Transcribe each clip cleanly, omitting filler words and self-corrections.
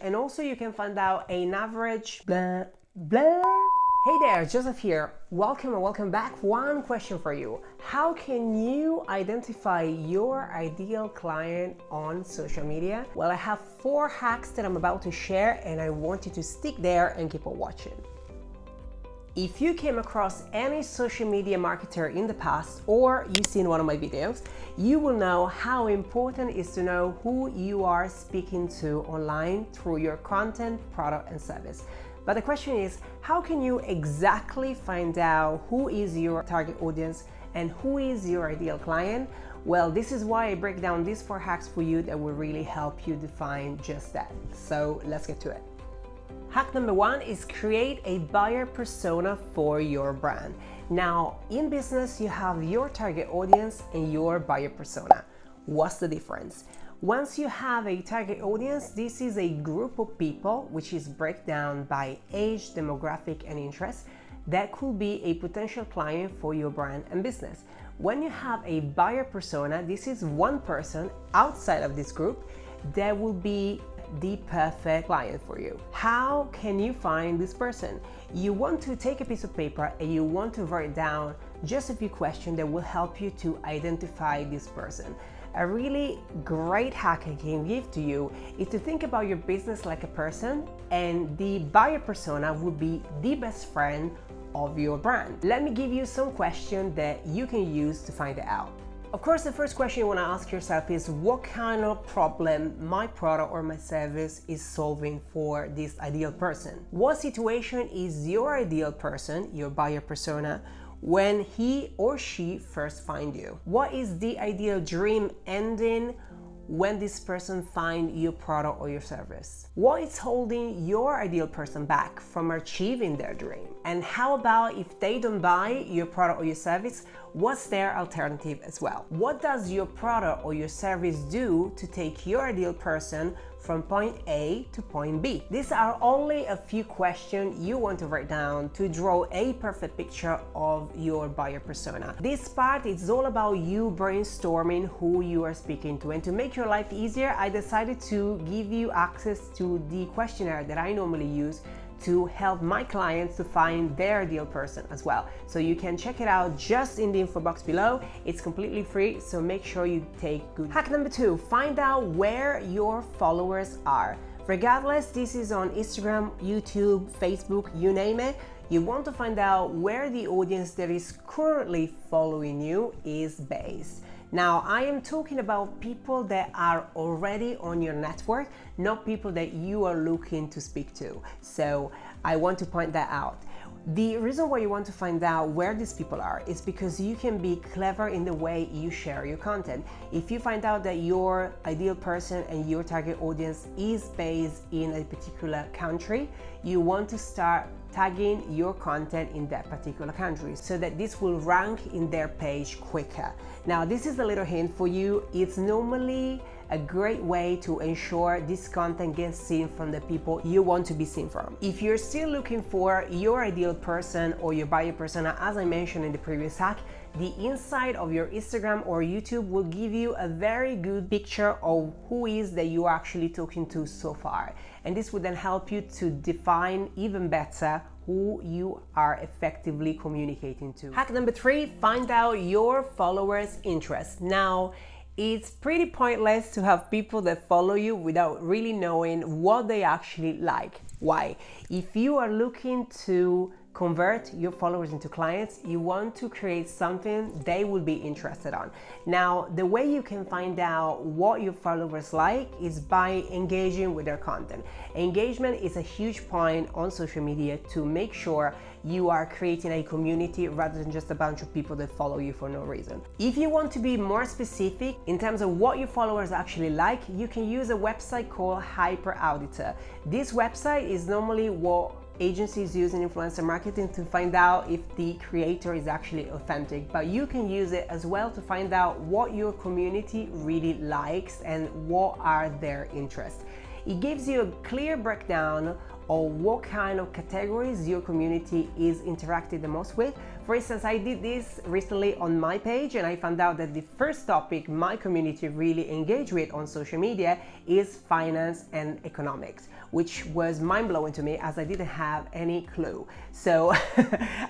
And also you can find out an average blah, blah. Hey there, Joseph here. Welcome and welcome back. One question for you. How can you identify your ideal client on social media? Well, I have 4 hacks that I'm about to share and I want you to stick there and keep on watching. If you came across any social media marketer in the past or you've seen one of my videos, you will know how important it is to know who you are speaking to online through your content, product, and service. But the question is, how can you exactly find out who is your target audience and who is your ideal client? Well, this is why I break down these 4 hacks for you that will really help you define just that. So let's get to it. Hack number 1 is create a buyer persona for your brand. Now, in business, you have your target audience and your buyer persona. What's the difference? Once you have a target audience, this is a group of people which is breakdown by age, demographic, and interest that could be a potential client for your brand and business. When you have a buyer persona, this is one person outside of this group that will be the perfect client for you. How can you find this person? You want to take a piece of paper and you want to write down just a few questions that will help you to identify this person. A really great hack I can give to you is to think about your business like a person, and the buyer persona would be the best friend of your brand. Let me give you some questions that you can use to find it out. Of course, the first question you want to ask yourself is, what kind of problem my product or my service is solving for this ideal person? What situation is your ideal person, your buyer persona, when he or she first find you? What is the ideal dream ending when this person find your product or your service? What is holding your ideal person back from achieving their dream? And how about if they don't buy your product or your service, what's their alternative as well? What does your product or your service do to take your ideal person from point A to point B? These are only a few questions you want to write down to draw a perfect picture of your buyer persona. This part is all about you brainstorming who you are speaking to, and to make your life easier, I decided to give you access to the questionnaire that I normally use to help my clients to find their ideal person as well. So you can check it out just in the info box below. It's completely free, so make sure you take good. Hack number 2, find out where your followers are. Regardless, this is on Instagram, YouTube, Facebook, you name it. You want to find out where the audience that is currently following you is based. Now, I am talking about people that are already on your network, not people that you are looking to speak to. So I want to point that out. The reason why you want to find out where these people are is because you can be clever in the way you share your content. If you find out that your ideal person and your target audience is based in a particular country, you want to start tagging your content in that particular country so that this will rank in their page quicker. Now, this is a little hint for you. It's normally a great way to ensure this content gets seen from the people you want to be seen from. If you're still looking for your ideal person or your buyer persona, as I mentioned in the previous hack, the inside of your Instagram or YouTube will give you a very good picture of who is that you are actually talking to so far. And this would then help you to define even better who you are effectively communicating to. Hack number 3, find out your followers' interests. Now, it's pretty pointless to have people that follow you without really knowing what they actually like. Why? If you are looking to convert your followers into clients, you want to create something they will be interested on. Now, the way you can find out what your followers like is by engaging with their content. Engagement is a huge point on social media to make sure you are creating a community rather than just a bunch of people that follow you for no reason. If you want to be more specific in terms of what your followers actually like, you can use a website called HypeAuditor. This website is normally what agencies use in influencer marketing to find out if the creator is actually authentic, but you can use it as well to find out what your community really likes and what are their interests. It gives you a clear breakdown of what kind of categories your community is interacting the most with. For instance, I did this recently on my page and I found out that the first topic my community really engaged with on social media is finance and economics, which was mind-blowing to me as I didn't have any clue. So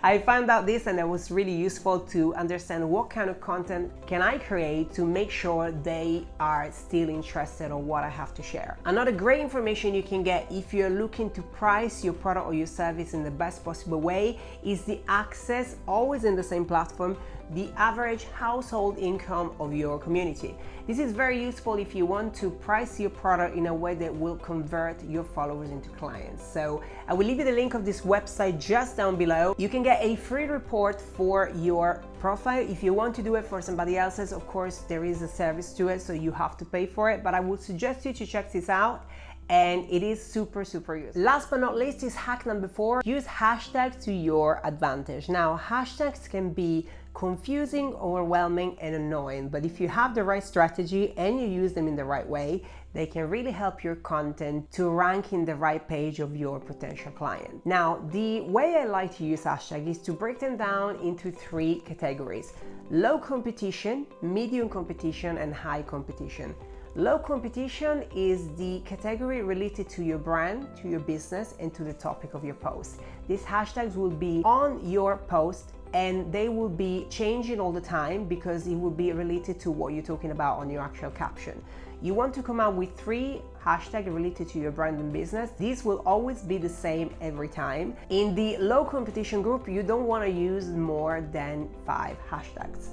I found out this, and it was really useful to understand what kind of content can I create to make sure they are still interested in what I have to share. Another great information you can get if you're looking to price your product or your service in the best possible way is the access, always in the same platform, the average household income of your community. This is very useful if you want to price your product in a way that will convert your followers into clients. So I will leave you the link of this website just down below. You can get a free report for your profile. If you want to do it for somebody else's, of course, there is a service to it, so you have to pay for it, but I would suggest you to check this out. And it is super useful. Last but not least is hack number 4. Use hashtags to your advantage. Now, hashtags can be confusing, overwhelming, and annoying, but if you have the right strategy and you use them in the right way, they can really help your content to rank in the right page of your potential client. Now, the way I like to use hashtags is to break them down into 3 categories: low competition, medium competition, and high competition. Low competition is the category related to your brand, to your business, and to the topic of your post. These hashtags will be on your post and they will be changing all the time because it will be related to what you're talking about on your actual caption. You want to come out with 3 hashtags related to your brand and business. These will always be the same every time. In the low competition group, you don't want to use more than 5 hashtags.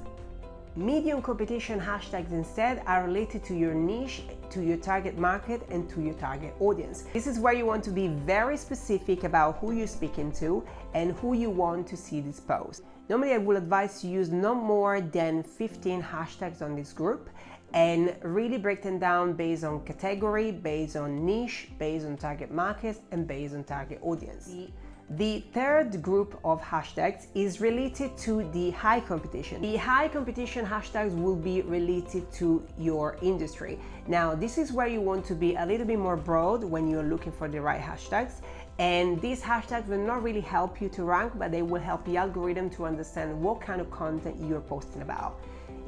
Medium competition hashtags instead are related to your niche, to your target market, and to your target audience. This is where you want to be very specific about who you're speaking to and who you want to see this post. Normally, I will advise to use no more than 15 hashtags on this group and really break them down based on category, based on niche, based on target market, and based on target audience. The third group of hashtags is related to the high competition. The high competition hashtags will be related to your industry. Now, this is where you want to be a little bit more broad when you're looking for the right hashtags. And these hashtags will not really help you to rank, but they will help the algorithm to understand what kind of content you're posting about.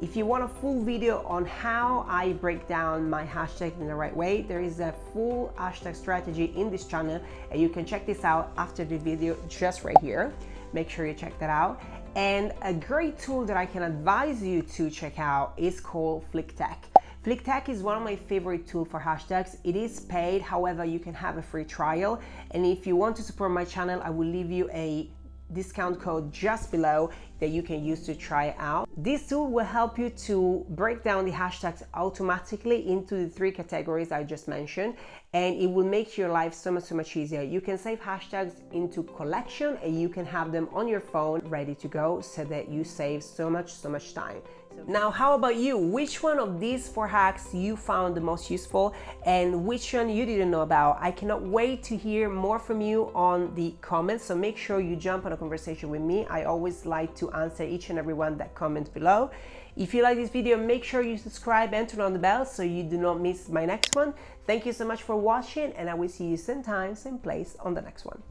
If you want a full video on how I break down my hashtags in the right way, there is a full hashtag strategy in this channel, and you can check this out after the video just right here. Make sure you check that out. And a great tool that I can advise you to check out is called FlickTech. FlickTech is one of my favorite tools for hashtags. It is paid, however, you can have a free trial. And if you want to support my channel, I will leave you a discount code just below that you can use to try out. This tool will help you to break down the hashtags automatically into the 3 categories I just mentioned, and it will make your life so much easier. You can save hashtags into collection and you can have them on your phone ready to go so that you save so much time. Now, how about you? Which one of these 4 hacks you found the most useful and which one you didn't know about? I cannot wait to hear more from you on the comments, so make sure you jump on a conversation with me. I always like to answer each and every one that comments below. If you like this video, make sure you subscribe and turn on the bell so you do not miss my next one. Thank you so much for watching, and I will see you same time, same place on the next one.